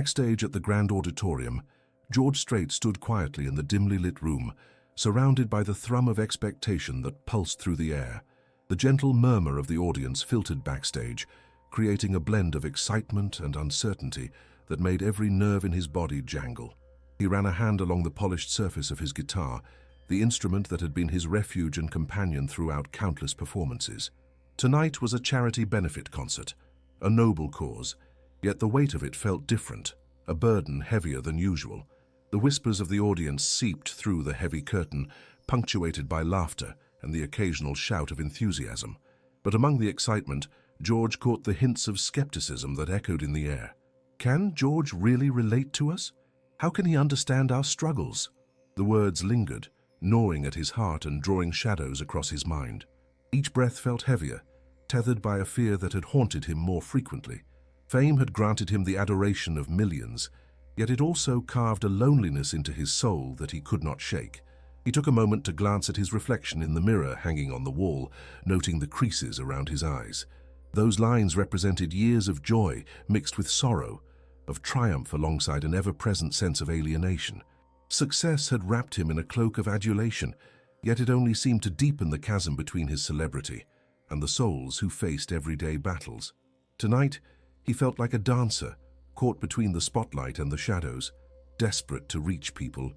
Backstage at the Grand Auditorium, George Strait stood quietly in the dimly lit room, surrounded by the thrum of expectation that pulsed through the air. The gentle murmur of the audience filtered backstage, creating a blend of excitement and uncertainty that made every nerve in his body jangle. He ran a hand along the polished surface of his guitar, the instrument that had been his refuge and companion throughout countless performances. Tonight was a charity benefit concert, a noble cause, yet the weight of it felt different, a burden heavier than usual. The whispers of the audience seeped through the heavy curtain, punctuated by laughter and the occasional shout of enthusiasm. But among the excitement, George caught the hints of skepticism that echoed in the air. Can George really relate to us? How can he understand our struggles? The words lingered, gnawing at his heart and drawing shadows across his mind. Each breath felt heavier, tethered by a fear that had haunted him more frequently. Fame had granted him the adoration of millions, yet it also carved a loneliness into his soul that he could not shake. He took a moment to glance at his reflection in the mirror hanging on the wall, noting the creases around his eyes. Those lines represented years of joy mixed with sorrow, of triumph alongside an ever-present sense of alienation. Success had wrapped him in a cloak of adulation, yet it only seemed to deepen the chasm between his celebrity and the souls who faced everyday battles. Tonight, he felt like a dancer, caught between the spotlight and the shadows, desperate to reach people,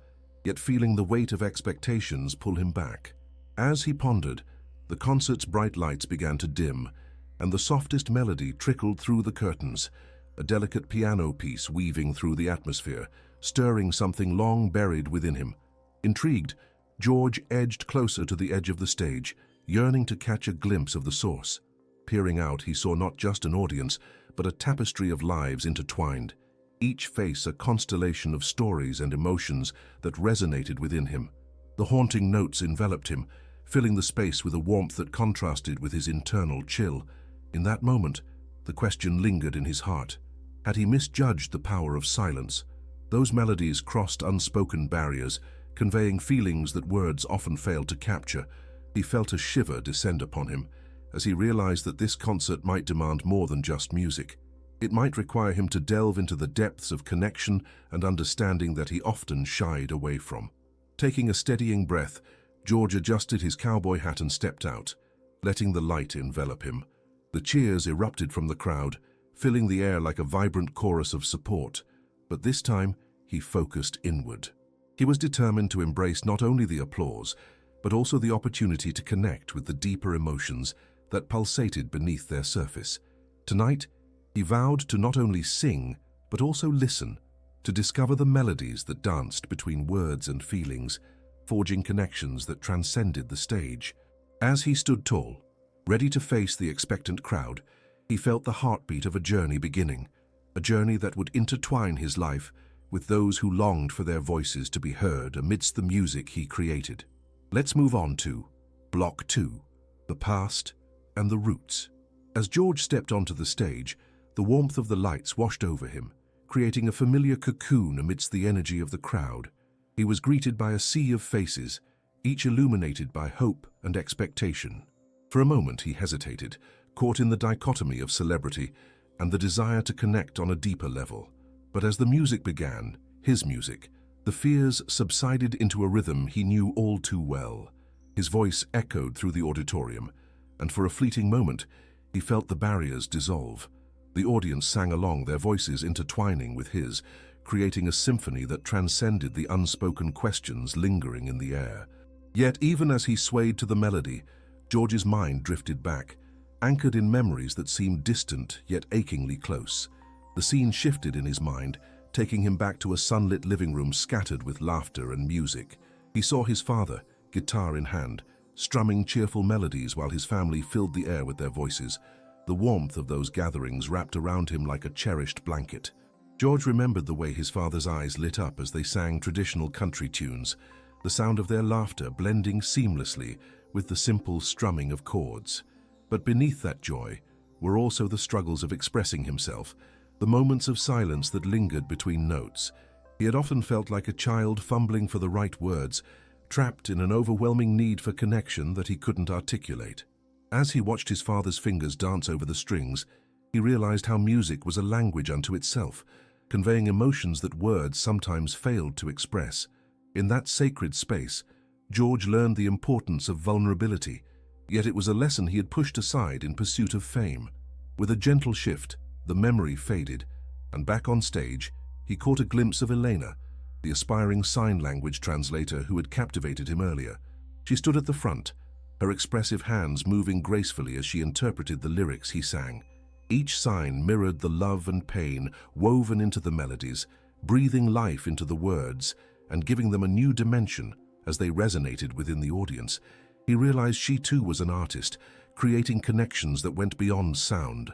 yet feeling the weight of expectations pull him back. As he pondered, the concert's bright lights began to dim, and the softest melody trickled through the curtains, a delicate piano piece weaving through the atmosphere, stirring something long buried within him. Intrigued, George edged closer to the edge of the stage, yearning to catch a glimpse of the source. Peering out, he saw not just an audience, but a tapestry of lives intertwined, each face a constellation of stories and emotions that resonated within him. The haunting notes enveloped him, filling the space with a warmth that contrasted with his internal chill. In that moment, the question lingered in his heart. Had he misjudged the power of silence? Those melodies crossed unspoken barriers, conveying feelings that words often failed to capture. He felt a shiver descend upon him, as he realized that this concert might demand more than just music. It might require him to delve into the depths of connection and understanding that he often shied away from. Taking a steadying breath, George adjusted his cowboy hat and stepped out, letting the light envelop him. The cheers erupted from the crowd, filling the air like a vibrant chorus of support. But this time, he focused inward. He was determined to embrace not only the applause, but also the opportunity to connect with the deeper emotions that pulsated beneath their surface. Tonight, he vowed to not only sing, but also listen, to discover the melodies that danced between words and feelings, forging connections that transcended the stage. As he stood tall, ready to face the expectant crowd, he felt the heartbeat of a journey beginning, a journey that would intertwine his life with those who longed for their voices to be heard amidst the music he created. Let's move on to Block 2, the past and the roots. As George stepped onto the stage, the warmth of the lights washed over him, creating a familiar cocoon amidst the energy of the crowd. He was greeted by a sea of faces, each illuminated by hope and expectation. For a moment he hesitated, caught in the dichotomy of celebrity and the desire to connect on a deeper level. But as the music began, his music, the fears subsided into a rhythm he knew all too well. His voice echoed through the auditorium, and for a fleeting moment, he felt the barriers dissolve. The audience sang along, their voices intertwining with his, creating a symphony that transcended the unspoken questions lingering in the air. Yet even as he swayed to the melody, George's mind drifted back, anchored in memories that seemed distant yet achingly close. The scene shifted in his mind, taking him back to a sunlit living room scattered with laughter and music. He saw his father, guitar in hand, strumming cheerful melodies while his family filled the air with their voices. The warmth of those gatherings wrapped around him like a cherished blanket. George remembered the way his father's eyes lit up as they sang traditional country tunes, the sound of their laughter blending seamlessly with the simple strumming of chords. But beneath that joy were also the struggles of expressing himself, the moments of silence that lingered between notes. He had often felt like a child fumbling for the right words, trapped in an overwhelming need for connection that he couldn't articulate. As he watched his father's fingers dance over the strings, he realized how music was a language unto itself, conveying emotions that words sometimes failed to express. In that sacred space, George learned the importance of vulnerability, yet it was a lesson he had pushed aside in pursuit of fame. With a gentle shift, the memory faded, and back on stage, he caught a glimpse of Elena, the aspiring sign language translator who had captivated him earlier. She stood at the front, her expressive hands moving gracefully as she interpreted the lyrics he sang. Each sign mirrored the love and pain woven into the melodies, breathing life into the words and giving them a new dimension as they resonated within the audience. He realized she too was an artist, creating connections that went beyond sound.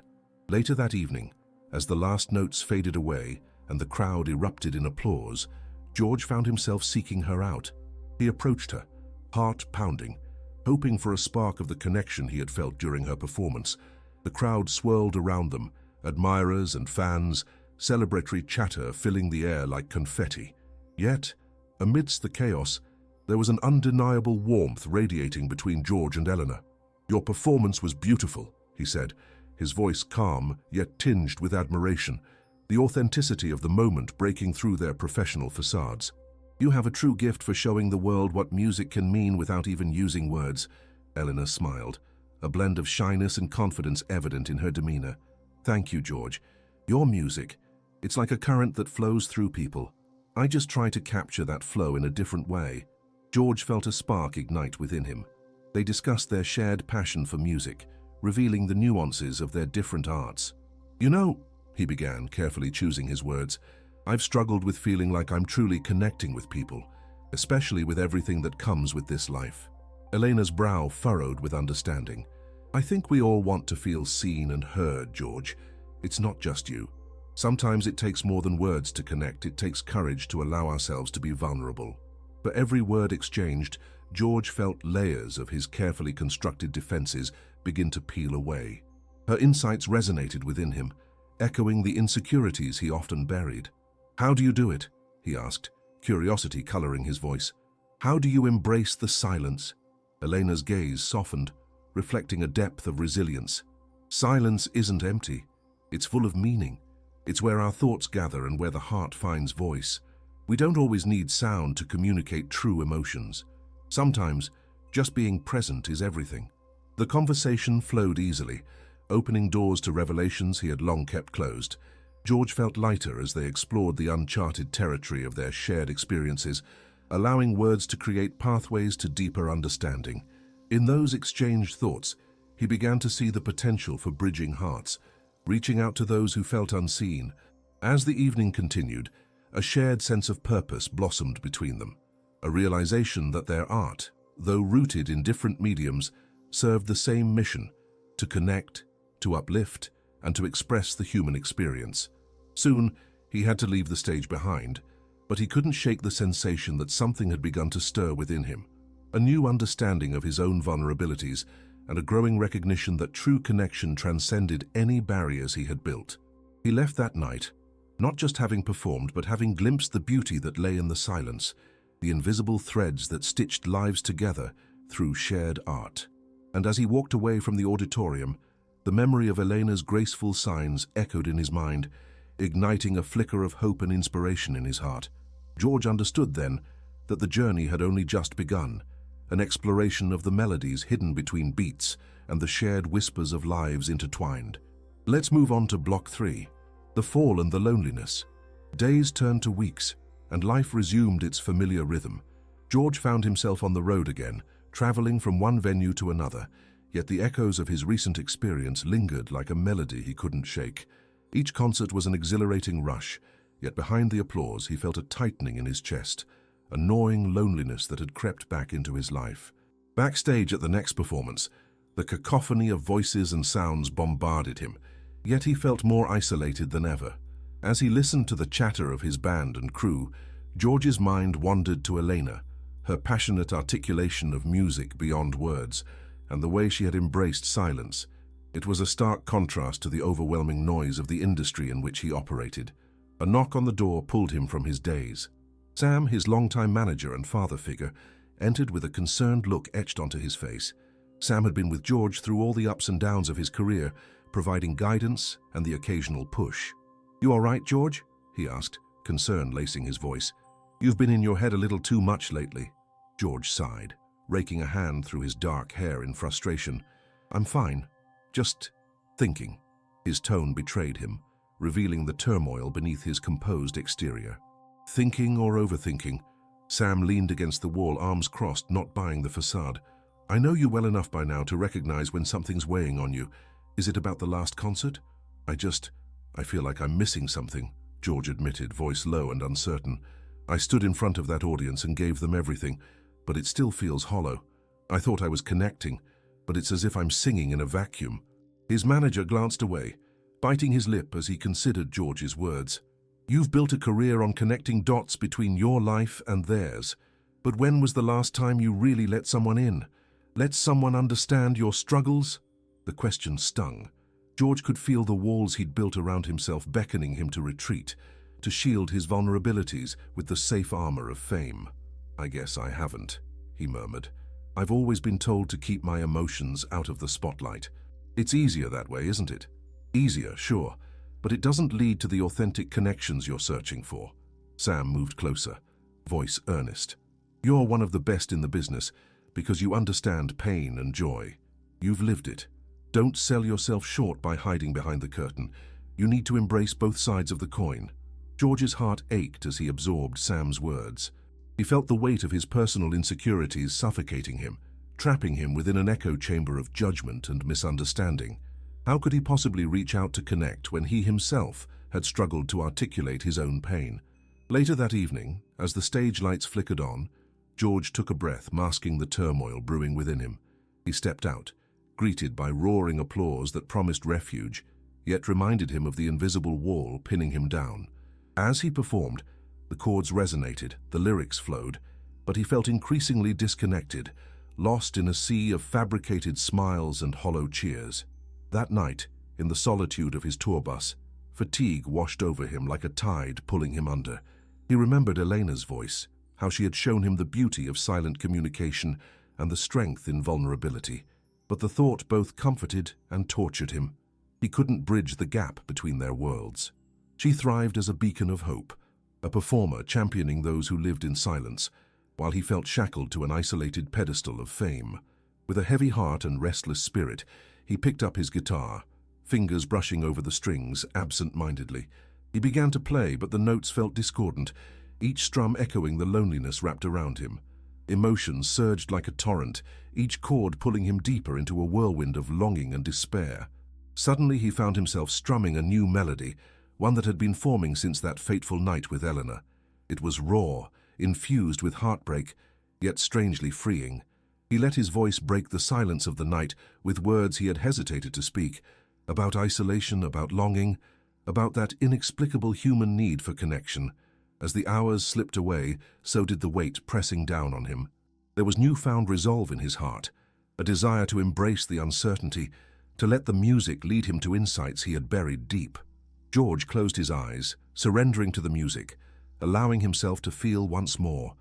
Later that evening, as the last notes faded away and the crowd erupted in applause, George found himself seeking her out. He approached her, heart pounding, hoping for a spark of the connection he had felt during her performance. The crowd swirled around them, admirers and fans, celebratory chatter filling the air like confetti. Yet, amidst the chaos, there was an undeniable warmth radiating between George and Eleanor. "Your performance was beautiful," he said, his voice calm yet tinged with admiration, the authenticity of the moment breaking through their professional facades. "You have a true gift for showing the world what music can mean without even using words." Eleanor smiled, a blend of shyness and confidence evident in her demeanor. "Thank you, George. Your music, it's like a current that flows through people. I just try to capture that flow in a different way." George felt a spark ignite within him. They discussed their shared passion for music, revealing the nuances of their different arts. "You know," he began, carefully choosing his words, "I've struggled with feeling like I'm truly connecting with people, especially with everything that comes with this life." Elena's brow furrowed with understanding. "I think we all want to feel seen and heard, George. It's not just you. Sometimes it takes more than words to connect. It takes courage to allow ourselves to be vulnerable." For every word exchanged, George felt layers of his carefully constructed defenses begin to peel away. Her insights resonated within him, echoing the insecurities he often buried. "How do you do it?" he asked, curiosity coloring his voice. "How do you embrace the silence?" Elena's gaze softened, reflecting a depth of resilience. "Silence isn't empty. It's full of meaning. It's where our thoughts gather and where the heart finds voice. We don't always need sound to communicate true emotions. Sometimes, just being present is everything." The conversation flowed easily, opening doors to revelations he had long kept closed. George felt lighter as they explored the uncharted territory of their shared experiences, allowing words to create pathways to deeper understanding. In those exchanged thoughts, he began to see the potential for bridging hearts, reaching out to those who felt unseen. As the evening continued, a shared sense of purpose blossomed between them, a realization that their art, though rooted in different mediums, served the same mission: to connect, to uplift, and to express the human experience. Soon, he had to leave the stage behind, but he couldn't shake the sensation that something had begun to stir within him, a new understanding of his own vulnerabilities and a growing recognition that true connection transcended any barriers he had built. He left that night, not just having performed, but having glimpsed the beauty that lay in the silence, the invisible threads that stitched lives together through shared art. And as he walked away from the auditorium, the memory of Elena's graceful signs echoed in his mind, igniting a flicker of hope and inspiration in his heart. George understood then that the journey had only just begun, an exploration of the melodies hidden between beats and the shared whispers of lives intertwined. Let's move on to Block 3, the fall and the loneliness. Days turned to weeks, and life resumed its familiar rhythm. George found himself on the road again, traveling from one venue to another, yet the echoes of his recent experience lingered like a melody he couldn't shake. Each concert was an exhilarating rush, yet behind the applause he felt a tightening in his chest, a gnawing loneliness that had crept back into his life. Backstage at the next performance, the cacophony of voices and sounds bombarded him, yet he felt more isolated than ever. As he listened to the chatter of his band and crew, George's mind wandered to Elena, her passionate articulation of music beyond words, and the way she had embraced silence. It was a stark contrast to the overwhelming noise of the industry in which he operated. A knock on the door pulled him from his daze. Sam, his longtime manager and father figure, entered with a concerned look etched onto his face. Sam had been with George through all the ups and downs of his career, providing guidance and the occasional push. "You all right, George?" he asked, concern lacing his voice. "You've been in your head a little too much lately." George sighed, raking a hand through his dark hair in frustration. "I'm fine. Just thinking." His tone betrayed him, revealing the turmoil beneath his composed exterior. Thinking or overthinking? Sam leaned against the wall, arms crossed, not buying the facade. "I know you well enough by now to recognize when something's weighing on you. Is it about the last concert?" I feel like I'm missing something," George admitted, voice low and uncertain. "I stood in front of that audience and gave them everything, but it still feels hollow. I thought I was connecting, but it's as if I'm singing in a vacuum." His manager glanced away, biting his lip as he considered George's words. "You've built a career on connecting dots between your life and theirs. But when was the last time you really let someone in? Let someone understand your struggles?" The question stung. George could feel the walls he'd built around himself beckoning him to retreat, to shield his vulnerabilities with the safe armor of fame. "I guess I haven't," he murmured. "I've always been told to keep my emotions out of the spotlight. It's easier that way, isn't it? Easier, sure, but it doesn't lead to the authentic connections you're searching for." Sam moved closer, voice earnest. "You're one of the best in the business because you understand pain and joy. You've lived it. Don't sell yourself short by hiding behind the curtain. You need to embrace both sides of the coin." George's heart ached as he absorbed Sam's words. He felt the weight of his personal insecurities suffocating him, trapping him within an echo chamber of judgment and misunderstanding. How could he possibly reach out to connect when he himself had struggled to articulate his own pain? Later that evening, as the stage lights flickered on, George took a breath, masking the turmoil brewing within him. He stepped out, greeted by roaring applause that promised refuge, yet reminded him of the invisible wall pinning him down. As he performed, the chords resonated, the lyrics flowed, but he felt increasingly disconnected, lost in a sea of fabricated smiles and hollow cheers. That night, in the solitude of his tour bus, fatigue washed over him like a tide pulling him under. He remembered Elena's voice, how she had shown him the beauty of silent communication and the strength in vulnerability. But the thought both comforted and tortured him. He couldn't bridge the gap between their worlds. She thrived as a beacon of hope, a performer championing those who lived in silence, while he felt shackled to an isolated pedestal of fame. With a heavy heart and restless spirit, he picked up his guitar, fingers brushing over the strings absent-mindedly. He began to play, but the notes felt discordant, each strum echoing the loneliness wrapped around him. Emotions surged like a torrent, each chord pulling him deeper into a whirlwind of longing and despair. Suddenly he found himself strumming a new melody, one that had been forming since that fateful night with Eleanor. It was raw, infused with heartbreak, yet strangely freeing. He let his voice break the silence of the night with words he had hesitated to speak, about isolation, about longing, about that inexplicable human need for connection. As the hours slipped away, so did the weight pressing down on him. There was newfound resolve in his heart, a desire to embrace the uncertainty, to let the music lead him to insights he had buried deep. George closed his eyes, surrendering to the music, allowing himself to feel once more,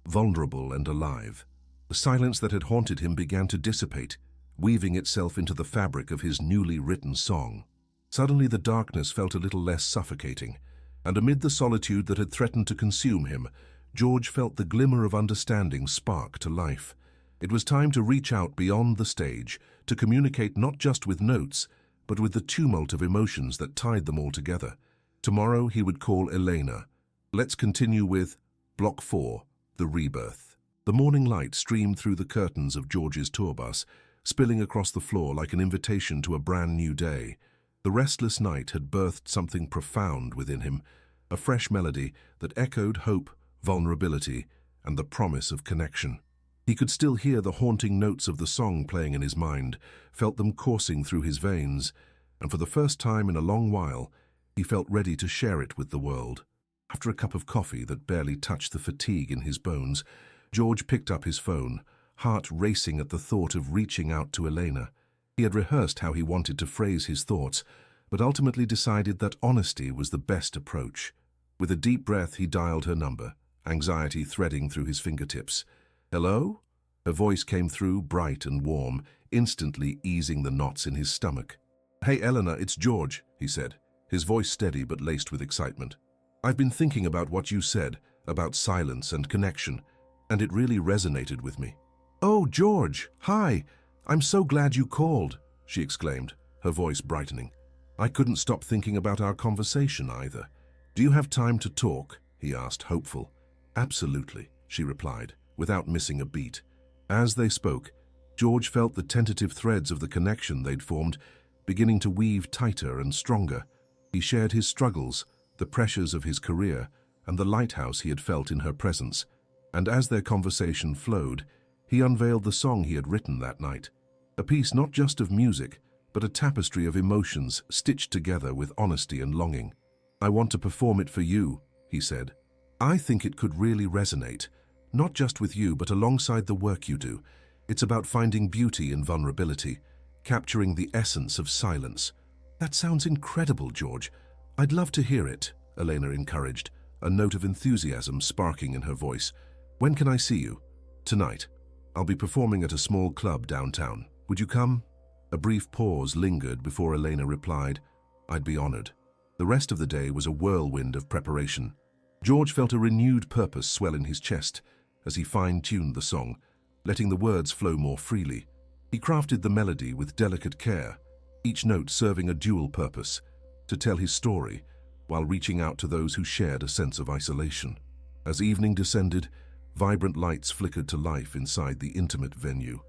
vulnerable and alive. The silence that had haunted him began to dissipate, weaving itself into the fabric of his newly written song. Suddenly the darkness felt a little less suffocating, and amid the solitude that had threatened to consume him, George felt the glimmer of understanding spark to life. It was time to reach out beyond the stage, to communicate not just with notes, but with the tumult of emotions that tied them all together. Tomorrow he would call Elena. Let's continue with Block 4, The Rebirth. The morning light streamed through the curtains of George's tour bus, spilling across the floor like an invitation to a brand new day. The restless night had birthed something profound within him, a fresh melody that echoed hope, vulnerability, and the promise of connection. He could still hear the haunting notes of the song playing in his mind, felt them coursing through his veins, and for the first time in a long while, he felt ready to share it with the world. After a cup of coffee that barely touched the fatigue in his bones, George picked up his phone, heart racing at the thought of reaching out to Elena. He had rehearsed how he wanted to phrase his thoughts, but ultimately decided that honesty was the best approach. With a deep breath, he dialed her number, anxiety threading through his fingertips. "Hello?" Her voice came through, bright and warm, instantly easing the knots in his stomach. "Hey, Eleanor, it's George," he said, his voice steady but laced with excitement. I've been thinking about what you said, about silence and connection, and it really resonated with me. Oh, George, hi! I'm so glad you called, she exclaimed, her voice brightening. I couldn't stop thinking about our conversation either. Do you have time to talk? He asked, hopeful. Absolutely, she replied, without missing a beat. As they spoke, George felt the tentative threads of the connection they'd formed beginning to weave tighter and stronger. He shared his struggles, the pressures of his career, and the lighthouse he had felt in her presence. And as their conversation flowed, he unveiled the song he had written that night. A piece not just of music, but a tapestry of emotions stitched together with honesty and longing. I want to perform it for you, he said. I think it could really resonate, not just with you, but alongside the work you do. It's about finding beauty in vulnerability, capturing the essence of silence. That sounds incredible, George. I'd love to hear it, Elena encouraged, a note of enthusiasm sparking in her voice. When can I see you? Tonight. I'll be performing at a small club downtown. Would you come? A brief pause lingered before Elena replied, I'd be honored. The rest of the day was a whirlwind of preparation. George felt a renewed purpose swell in his chest as he fine-tuned the song, letting the words flow more freely. He crafted the melody with delicate care, each note serving a dual purpose, to tell his story while reaching out to those who shared a sense of isolation. As evening descended, vibrant lights flickered to life inside the intimate venue.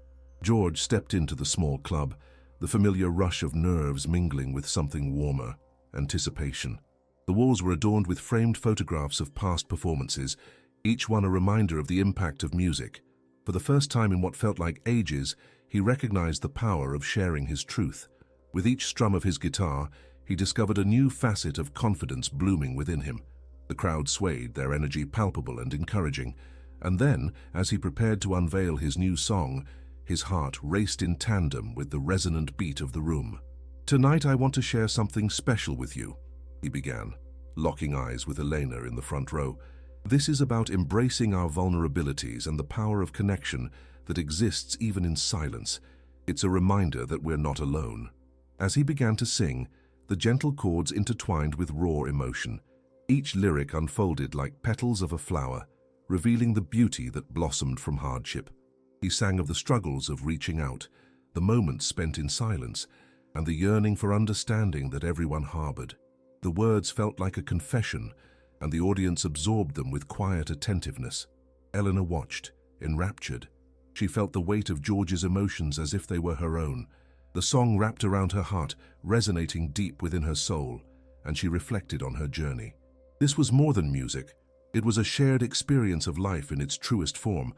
George stepped into the small club, the familiar rush of nerves mingling with something warmer, anticipation. The walls were adorned with framed photographs of past performances, each one a reminder of the impact of music. For the first time in what felt like ages, he recognized the power of sharing his truth. With each strum of his guitar, he discovered a new facet of confidence blooming within him. The crowd swayed, their energy palpable and encouraging. And then, as he prepared to unveil his new song, his heart raced in tandem with the resonant beat of the room. Tonight I want to share something special with you, he began, locking eyes with Elena in the front row. This is about embracing our vulnerabilities and the power of connection that exists even in silence. It's a reminder that we're not alone. As he began to sing, the gentle chords intertwined with raw emotion. Each lyric unfolded like petals of a flower, revealing the beauty that blossomed from hardship. He sang of the struggles of reaching out, the moments spent in silence, and the yearning for understanding that everyone harbored. The words felt like a confession, and the audience absorbed them with quiet attentiveness. Eleanor watched, enraptured. She felt the weight of George's emotions as if they were her own. The song wrapped around her heart, resonating deep within her soul, and she reflected on her journey. This was more than music. It was a shared experience of life in its truest form,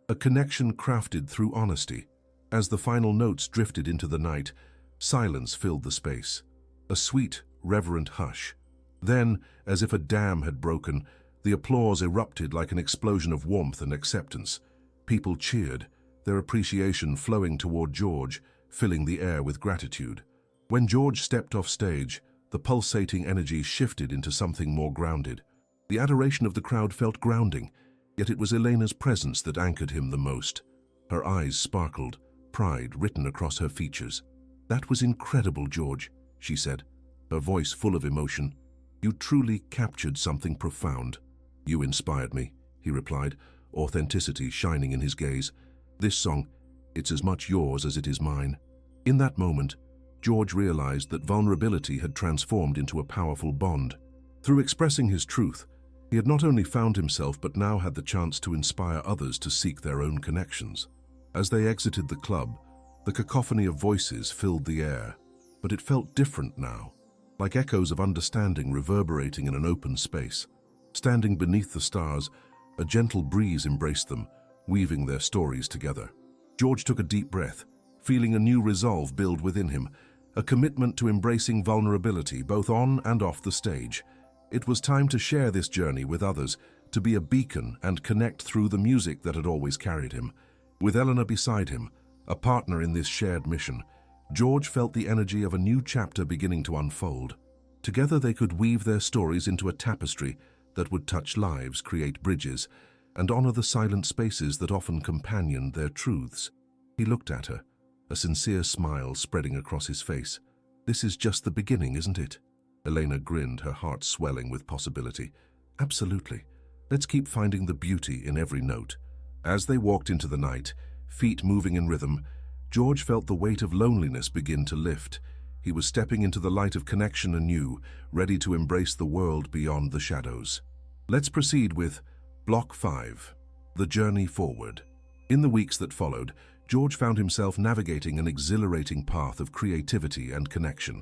a connection crafted through honesty. As the final notes drifted into the night, silence filled the space, a sweet, reverent hush. Then, as if a dam had broken, the applause erupted like an explosion of warmth and acceptance. People cheered, their appreciation flowing toward George, filling the air with gratitude. When George stepped off stage, the pulsating energy shifted into something more grounded. The adoration of the crowd felt grounding, yet it was Elena's presence that anchored him the most. Her eyes sparkled, pride written across her features. That was incredible, George, she said, her voice full of emotion. You truly captured something profound. You inspired me, he replied, authenticity shining in his gaze. This song, it's as much yours as it is mine. In that moment, George realized that vulnerability had transformed into a powerful bond. Through expressing his truth, he had not only found himself but now had the chance to inspire others to seek their own connections. As they exited the club, the cacophony of voices filled the air, but it felt different now, like echoes of understanding reverberating in an open space. Standing beneath the stars, a gentle breeze embraced them, weaving their stories together. George took a deep breath, feeling a new resolve build within him, a commitment to embracing vulnerability both on and off the stage. It was time to share this journey with others, to be a beacon and connect through the music that had always carried him. With Eleanor beside him, a partner in this shared mission, George felt the energy of a new chapter beginning to unfold. Together they could weave their stories into a tapestry that would touch lives, create bridges, and honor the silent spaces that often companioned their truths. He looked at her, a sincere smile spreading across his face. This is just the beginning, isn't it? Elena grinned, her heart swelling with possibility. Absolutely. Let's keep finding the beauty in every note. As they walked into the night, feet moving in rhythm, George felt the weight of loneliness begin to lift. He was stepping into the light of connection anew, ready to embrace the world beyond the shadows. Let's proceed with Block 5, The Journey Forward. In the weeks that followed, George found himself navigating an exhilarating path of creativity and connection.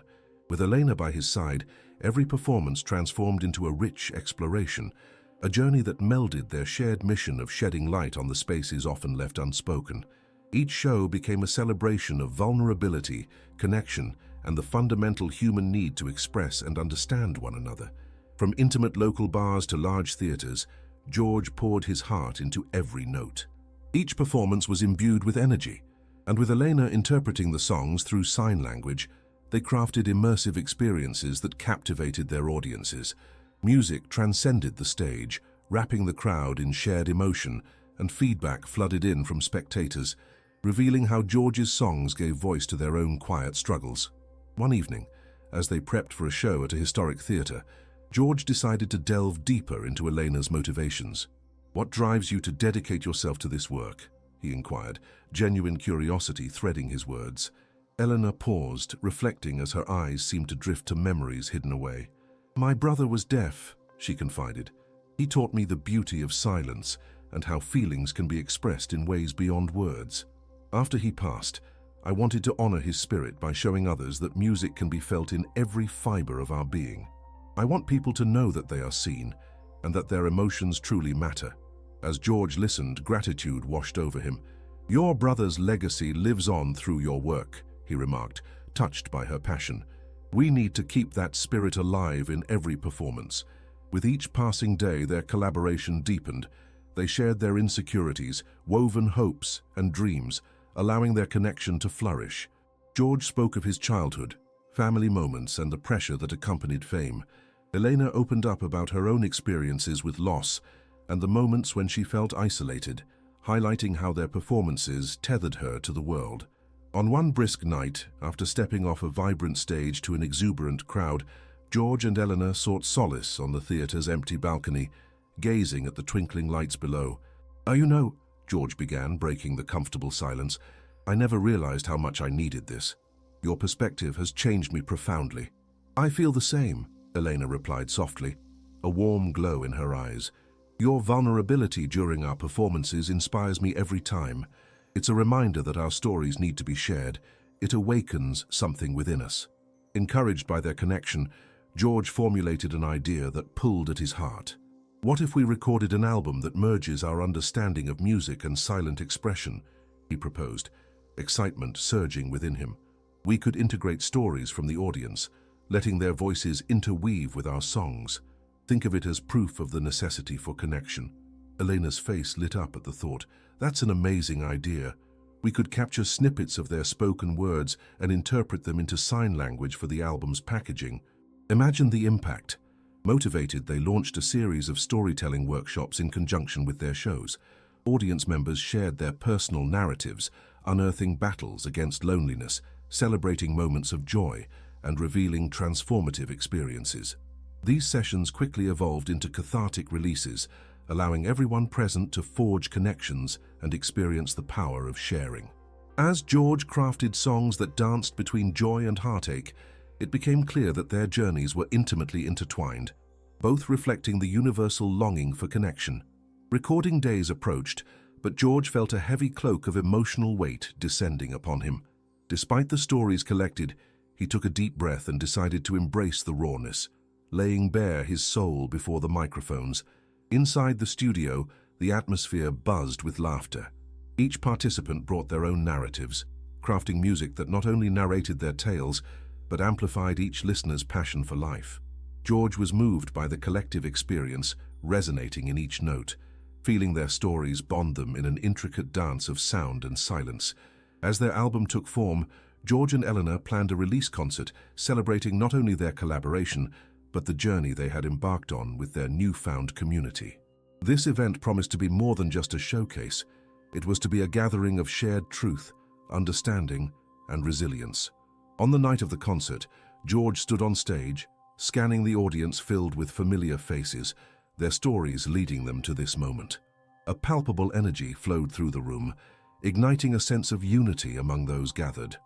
With Elena by his side, every performance transformed into a rich exploration, a journey that melded their shared mission of shedding light on the spaces often left unspoken. Each show became a celebration of vulnerability, connection, and the fundamental human need to express and understand one another. From intimate local bars to large theaters, George poured his heart into every note. Each performance was imbued with energy, and with Elena interpreting the songs through sign language, they crafted immersive experiences that captivated their audiences. Music transcended the stage, wrapping the crowd in shared emotion, and feedback flooded in from spectators, revealing how George's songs gave voice to their own quiet struggles. One evening, as they prepped for a show at a historic theater, George decided to delve deeper into Elena's motivations. "What drives you to dedicate yourself to this work?" he inquired, genuine curiosity threading his words. Elena paused, reflecting as her eyes seemed to drift to memories hidden away. "My brother was deaf," she confided. "He taught me the beauty of silence and how feelings can be expressed in ways beyond words. After he passed, I wanted to honor his spirit by showing others that music can be felt in every fiber of our being. I want people to know that they are seen and that their emotions truly matter." As George listened, gratitude washed over him. "Your brother's legacy lives on through your work," he remarked, touched by her passion. "We need to keep that spirit alive in every performance." With each passing day, their collaboration deepened. They shared their insecurities, woven hopes and dreams, allowing their connection to flourish. George spoke of his childhood, family moments, and the pressure that accompanied fame. Elena opened up about her own experiences with loss and the moments when she felt isolated, highlighting how their performances tethered her to the world. On one brisk night, after stepping off a vibrant stage to an exuberant crowd, George and Elena sought solace on the theater's empty balcony, gazing at the twinkling lights below. You know," George began, breaking the comfortable silence, "I never realized how much I needed this. Your perspective has changed me profoundly." "I feel the same," Elena replied softly, a warm glow in her eyes. "Your vulnerability during our performances inspires me every time. It's a reminder that our stories need to be shared. It awakens something within us." Encouraged by their connection, George formulated an idea that pulled at his heart. "What if we recorded an album that merges our understanding of music and silent expression?" he proposed, excitement surging within him. "We could integrate stories from the audience, letting their voices interweave with our songs. Think of it as proof of the necessity for connection." Elena's face lit up at the thought. "That's an amazing idea. We could capture snippets of their spoken words and interpret them into sign language for the album's packaging. Imagine the impact." Motivated, they launched a series of storytelling workshops in conjunction with their shows. Audience members shared their personal narratives, unearthing battles against loneliness, celebrating moments of joy, and revealing transformative experiences. These sessions quickly evolved into cathartic releases, allowing everyone present to forge connections and experience the power of sharing. As George crafted songs that danced between joy and heartache, it became clear that their journeys were intimately intertwined, both reflecting the universal longing for connection. Recording days approached, but George felt a heavy cloak of emotional weight descending upon him. Despite the stories collected, he took a deep breath and decided to embrace the rawness, laying bare his soul before the microphones. Inside the studio, the atmosphere buzzed with laughter. Each participant brought their own narratives, crafting music that not only narrated their tales, but amplified each listener's passion for life. George was moved by the collective experience, resonating in each note, feeling their stories bond them in an intricate dance of sound and silence. As their album took form, George and Eleanor planned a release concert celebrating not only their collaboration, but the journey they had embarked on with their newfound community. This event promised to be more than just a showcase. It was to be a gathering of shared truth, understanding, and resilience. On the night of the concert, George stood on stage, scanning the audience filled with familiar faces, their stories leading them to this moment. A palpable energy flowed through the room, igniting a sense of unity among those gathered.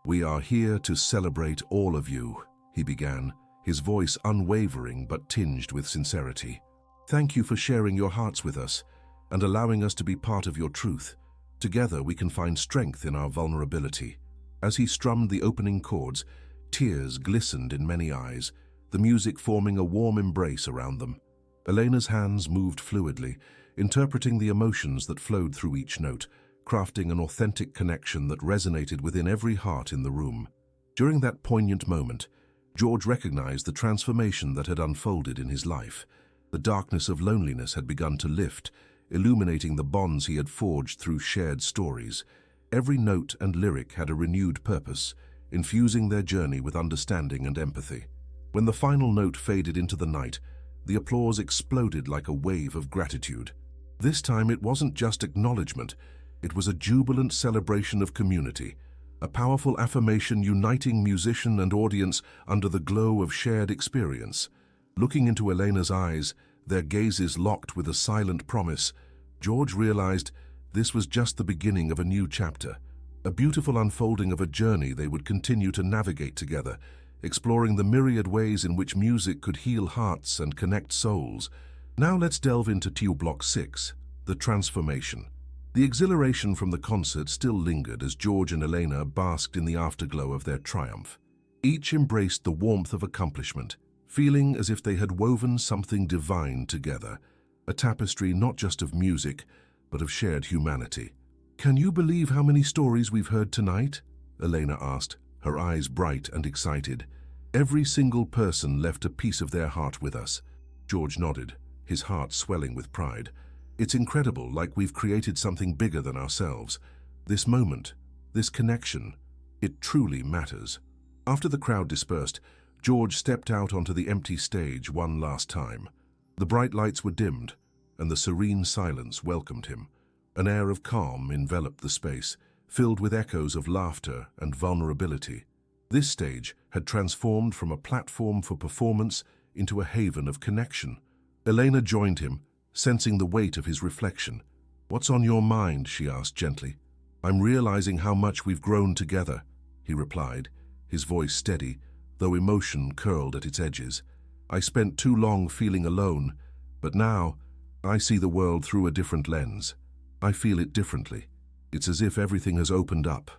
"We are here to celebrate all of you," he began, his voice unwavering but tinged with sincerity. "Thank you for sharing your hearts with us and allowing us to be part of your truth. Together we can find strength in our vulnerability." As he strummed the opening chords, tears glistened in many eyes, the music forming a warm embrace around them. Elena's hands moved fluidly, interpreting the emotions that flowed through each note, crafting an authentic connection that resonated within every heart in the room. During that poignant moment, George recognized the transformation that had unfolded in his life. The darkness of loneliness had begun to lift, illuminating the bonds he had forged through shared stories. Every note and lyric had a renewed purpose, infusing their journey with understanding and empathy. When the final note faded into the night, the applause exploded like a wave of gratitude. This time it wasn't just acknowledgement, it was a jubilant celebration of community, a powerful affirmation uniting musician and audience under the glow of shared experience. Looking into Elena's eyes, their gazes locked with a silent promise, George realized this was just the beginning of a new chapter, a beautiful unfolding of a journey they would continue to navigate together, exploring the myriad ways in which music could heal hearts and connect souls. Now let's delve into Block 6, the transformation. The exhilaration from the concert still lingered as George and Elena basked in the afterglow of their triumph. Each embraced the warmth of accomplishment, feeling as if they had woven something divine together, a tapestry not just of music, but of shared humanity. "Can you believe how many stories we've heard tonight?" Elena asked, her eyes bright and excited. "Every single person left a piece of their heart with us." George nodded, his heart swelling with pride. "It's incredible, like we've created something bigger than ourselves. This moment, this connection, it truly matters." After the crowd dispersed, George stepped out onto the empty stage one last time. The bright lights were dimmed, and the serene silence welcomed him. An air of calm enveloped the space, filled with echoes of laughter and vulnerability. This stage had transformed from a platform for performance into a haven of connection. Elena joined him, sensing the weight of his reflection. "What's on your mind?" she asked gently. "I'm realizing how much we've grown together," he replied, his voice steady, though emotion curled at its edges. "I spent too long feeling alone, but now I see the world through a different lens. I feel it differently. It's as if everything has opened up.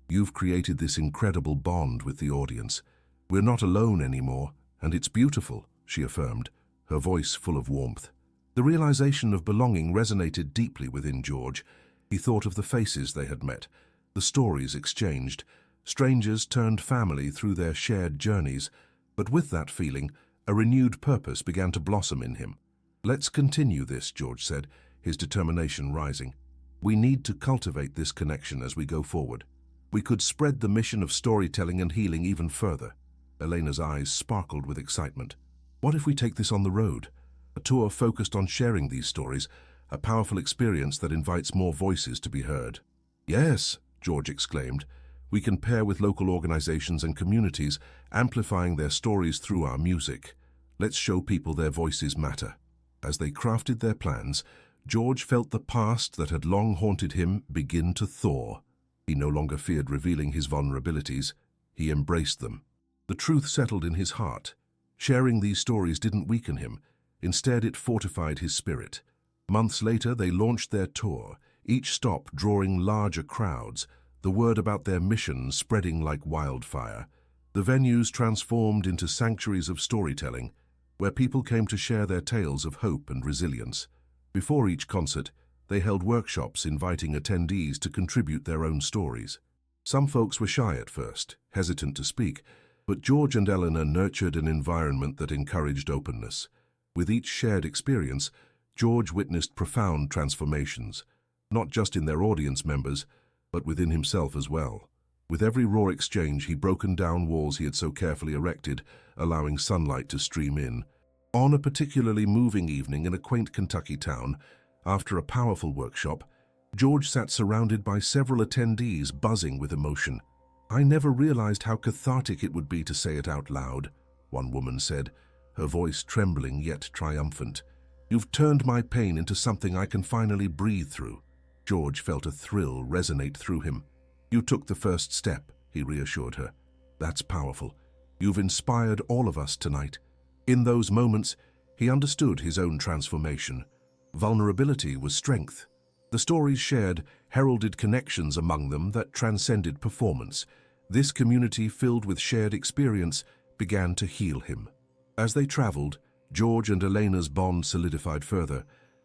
You've created this incredible bond with the audience. We're not alone anymore, and it's beautiful," she affirmed, her voice full of warmth. The realization of belonging resonated deeply within George. He thought of the faces they had met, the stories exchanged. Strangers turned family through their shared journeys, but with that feeling, a renewed purpose began to blossom in him. "Let's continue this," George said, his determination rising. "We need to cultivate this connection as we go forward. We could spread the mission of storytelling and healing even further." Elena's eyes sparkled with excitement. "What if we take this on the road? A tour focused on sharing these stories, a powerful experience that invites more voices to be heard." "Yes," George exclaimed. "We can pair with local organizations and communities, amplifying their stories through our music. Let's show people their voices matter." As they crafted their plans, George felt the past that had long haunted him begin to thaw. He no longer feared revealing his vulnerabilities. He embraced them. The truth settled in his heart. Sharing these stories didn't weaken him. Instead, it fortified his spirit. Months later, they launched their tour, each stop drawing larger crowds, the word about their mission spreading like wildfire. The venues transformed into sanctuaries of storytelling, where people came to share their tales of hope and resilience. Before each concert, they held workshops inviting attendees to contribute their own stories. Some folks were shy at first, hesitant to speak, but George and Eleanor nurtured an environment that encouraged openness. With each shared experience, George witnessed profound transformations, not just in their audience members, but within himself as well. With every raw exchange, he broken down walls he had so carefully erected, allowing sunlight to stream in. On a particularly moving evening in a quaint Kentucky town, after a powerful workshop, George sat surrounded by several attendees buzzing with emotion. "I never realized how cathartic it would be to say it out loud," one woman said, her voice trembling yet triumphant. You've turned my pain into something I can finally breathe through. George felt a thrill resonate through him. You took the first step, he reassured her. That's powerful. You've inspired all of us tonight. In those moments, he understood his own transformation. Vulnerability was strength. The stories shared heralded connections among them that transcended performance. This community, filled with shared experience, began to heal him. As they traveled, George and Elena's bond solidified further.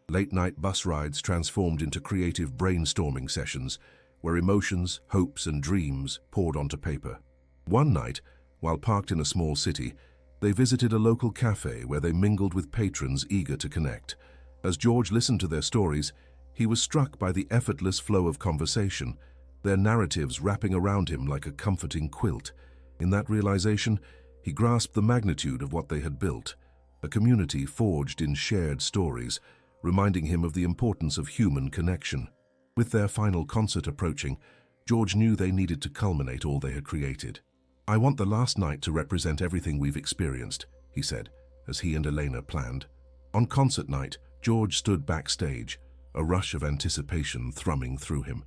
Late-night bus rides transformed into creative brainstorming sessions, where emotions, hopes, and dreams poured onto paper. One night, while parked in a small city, they visited a local cafe where they mingled with patrons eager to connect. As George listened to their stories, he was struck by the effortless flow of conversation, their narratives wrapping around him like a comforting quilt. In that realization, he grasped the magnitude of what they had built, a community forged in shared stories, reminding him of the importance of human connection. With their final concert approaching, George knew they needed to culminate all they had created. I want the last night to represent everything we've experienced, he said, as he and Elena planned. On concert night, George stood backstage, a rush of anticipation thrumming through him.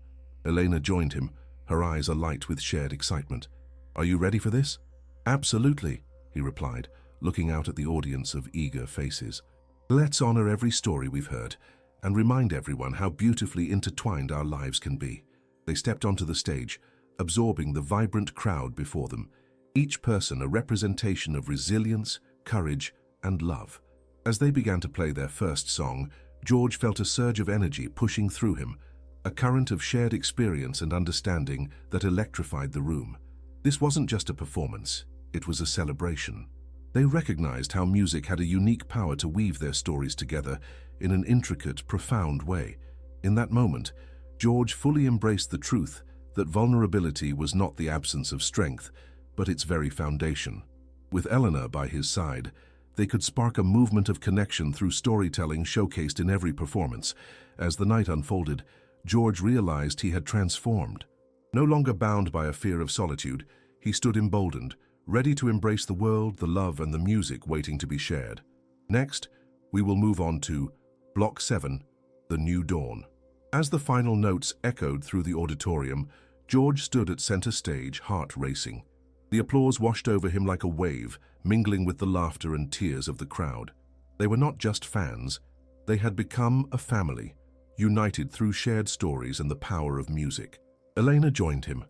Elena joined him, her eyes alight with shared excitement. Are you ready for this? Absolutely, he replied, looking out at the audience of eager faces. Let's honor every story we've heard and remind everyone how beautifully intertwined our lives can be. They stepped onto the stage, absorbing the vibrant crowd before them, each person a representation of resilience, courage, and love. As they began to play their first song, George felt a surge of energy pushing through him, a current of shared experience and understanding that electrified the room. This wasn't just a performance, it was a celebration. They recognized how music had a unique power to weave their stories together in an intricate, profound way. In that moment, George fully embraced the truth that vulnerability was not the absence of strength, but its very foundation. With Eleanor by his side, they could spark a movement of connection through storytelling showcased in every performance. As the night unfolded, George realized he had transformed. No longer bound by a fear of solitude, he stood emboldened, ready to embrace the world, the love, and the music waiting to be shared. Next, we will move on to Block 7, The New Dawn. As the final notes echoed through the auditorium, George stood at center stage, heart racing. The applause washed over him like a wave, mingling with the laughter and tears of the crowd. They were not just fans, they had become a family, united through shared stories and the power of music. Elena joined him,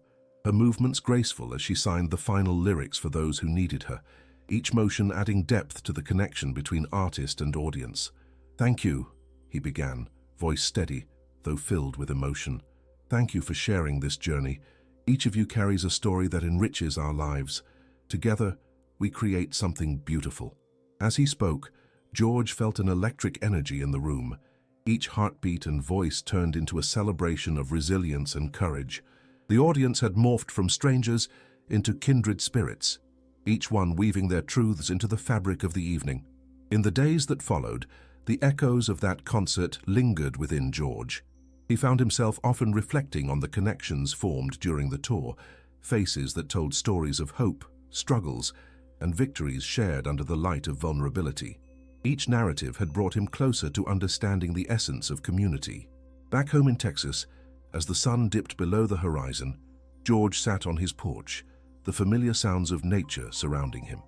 her movements graceful as she signed the final lyrics for those who needed her, each motion adding depth to the connection between artist and audience. Thank you, he began, voice steady, though filled with emotion. Thank you for sharing this journey. Each of you carries a story that enriches our lives. Together, we create something beautiful. As he spoke, George felt an electric energy in the room. Each heartbeat and voice turned into a celebration of resilience and courage. The audience had morphed from strangers into kindred spirits, each one weaving their truths into the fabric of the evening. In the days that followed, the echoes of that concert lingered within George. He found himself often reflecting on the connections formed during the tour, faces that told stories of hope, struggles, and victories shared under the light of vulnerability. Each narrative had brought him closer to understanding the essence of community. Back home in Texas, as the sun dipped below the horizon, George sat on his porch, the familiar sounds of nature surrounding him.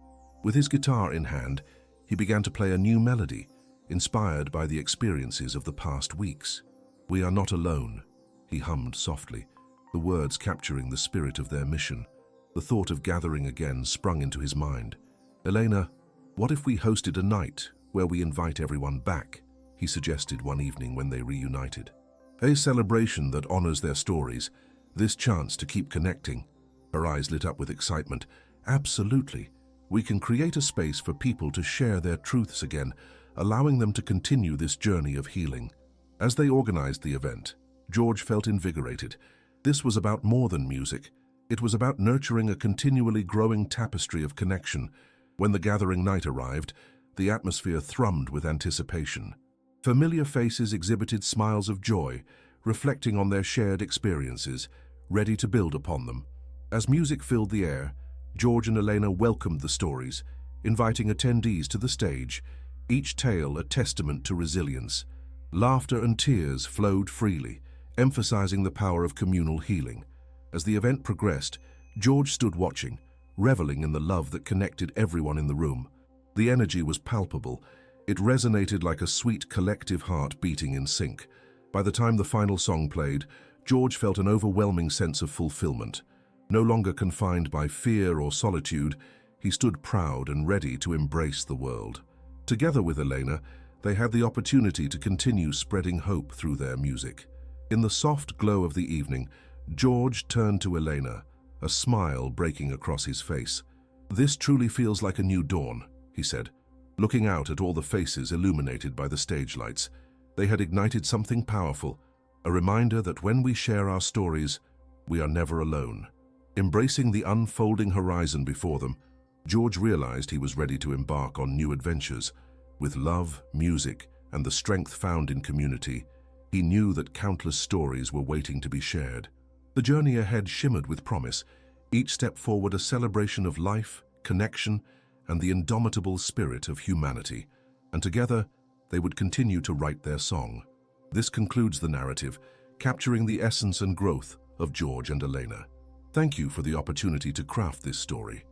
With his guitar in hand, he began to play a new melody, inspired by the experiences of the past weeks. "We are not alone," he hummed softly, the words capturing the spirit of their mission. The thought of gathering again sprung into his mind. "Elena, what if we hosted a night where we invite everyone back?" he suggested one evening when they reunited. "A celebration that honors their stories, this chance to keep connecting." Her eyes lit up with excitement. "Absolutely. We can create a space for people to share their truths again, allowing them to continue this journey of healing." As they organized the event, George felt invigorated. This was about more than music. It was about nurturing a continually growing tapestry of connection. When the gathering night arrived, the atmosphere thrummed with anticipation. Familiar faces exhibited smiles of joy, reflecting on their shared experiences, ready to build upon them. As music filled the air, George and Elena welcomed the stories, inviting attendees to the stage, each tale a testament to resilience. Laughter and tears flowed freely, emphasizing the power of communal healing. As the event progressed, George stood watching, reveling in the love that connected everyone in the room. The energy was palpable. It resonated like a sweet collective heart beating in sync. By the time the final song played, George felt an overwhelming sense of fulfillment. No longer confined by fear or solitude, he stood proud and ready to embrace the world. Together with Elena, they had the opportunity to continue spreading hope through their music. In the soft glow of the evening, George turned to Elena, a smile breaking across his face. "This truly feels like a new dawn," he said, looking out at all the faces illuminated by the stage lights. They had ignited something powerful, a reminder that when we share our stories, we are never alone. Embracing the unfolding horizon before them, George realized he was ready to embark on new adventures. With love, music, and the strength found in community, he knew that countless stories were waiting to be shared. The journey ahead shimmered with promise, each step forward a celebration of life, connection, and the indomitable spirit of humanity. And together, they would continue to write their song. This concludes the narrative, capturing the essence and growth of George and Elena. Thank you for the opportunity to craft this story.